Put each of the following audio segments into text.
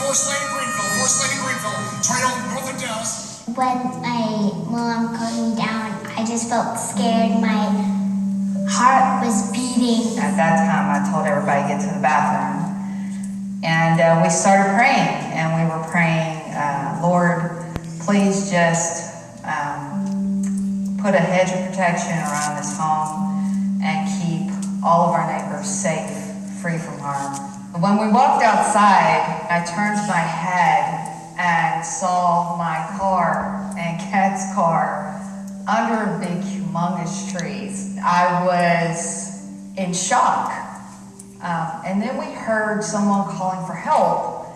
First Lady Greenville. First Lady Greenville. It's right over north of Dallas. When my mom calmed me down, I just felt scared. My heart was beating. At that time, I told everybody to get to the bathroom. And we started praying, and we were praying, Lord, please just put a hedge of protection around this home and keep all of our neighbors safe, free from harm. When we walked outside, I turned my head and saw my car and Kat's car under big, humongous trees. I was in shock. And then we heard someone calling for help.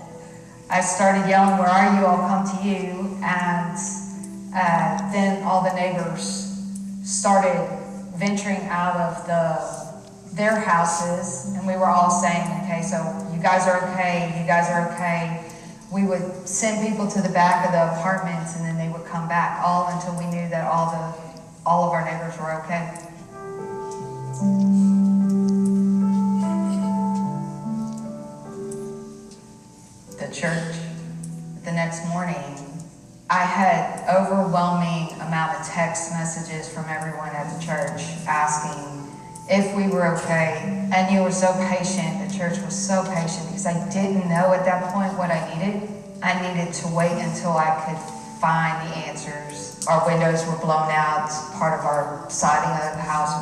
I started yelling, "Where are you? I'll come to you." And then all the neighbors started venturing out of their houses, and we were all saying, "Okay, so you guys are okay, you guys are okay." We would send people to the back of the apartments, and then they would come back, all until we knew that all of our neighbors were okay. The church, the next morning, I had overwhelming amount of text messages from everyone at the church asking if we were okay. And you were so patient, the church was so patient, because I didn't know at that point what I needed. I needed to wait until I could find the answers. Our windows were blown out, part of our siding of the house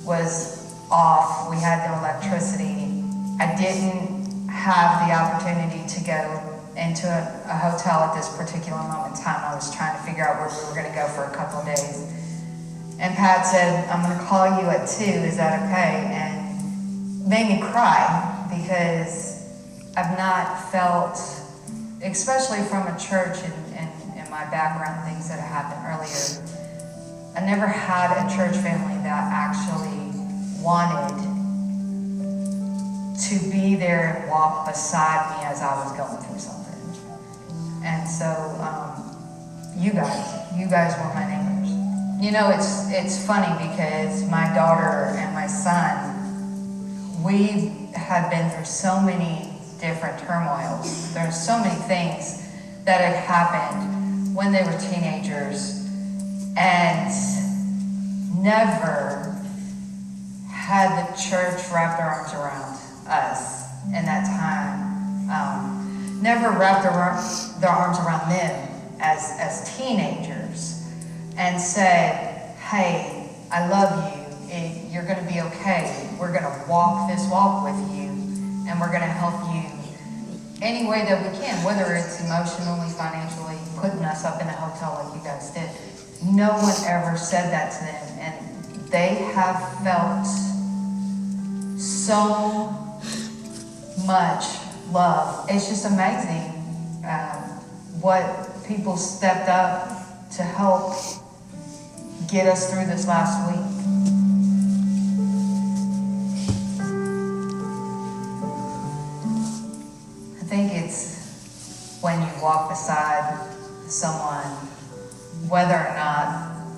was off, we had no electricity. I didn't have the opportunity to go into a hotel at this particular moment in time. I was trying to figure out where we were going to go for a couple of days. And Pat said, "I'm going to call you at 2, is that okay?" And made me cry, because I've not felt, especially from a church and my background, things that have happened earlier, I never had a church family that actually wanted to be there and walk beside me as I was going through something. And so, you guys were my neighbors. You know, it's funny, because my daughter and my son, we had been through so many different turmoils. There's so many things that had happened when they were teenagers, and never had the church wrap their arms around us in that time. Never wrapped their arms around them as teenagers and said, "Hey, I love you. You're going to be okay. We're going to walk this walk with you, and we're going to help you any way that we can," whether it's emotionally, financially, putting us up in a hotel like you guys did. No one ever said that to them, and they have felt so much love. It's just amazing what people stepped up to help get us through this last week. I think it's when you walk beside someone, whether or not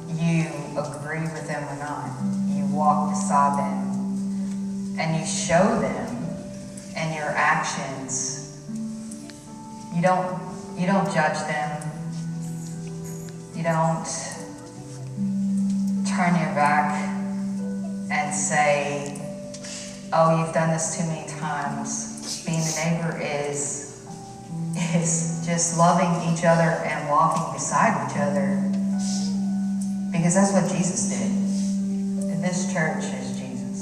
you agree with them or not, you walk beside them and you show them in your actions. You don't judge them. You don't turn your back and say, "Oh, you've done this too many times." Being a neighbor is just loving each other and walking beside each other, because that's what Jesus did. And this church is Jesus.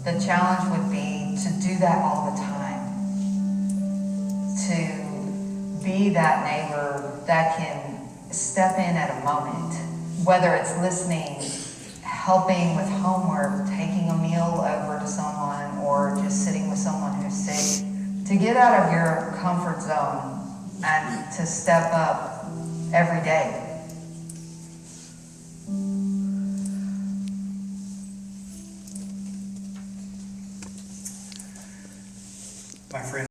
The challenge would be to do that all the time, to be that neighbor that can step in at a moment, whether it's listening, helping with homework, taking a meal over to someone, or just sitting with someone who's sick, to get out of your comfort zone and to step up every day. My friend.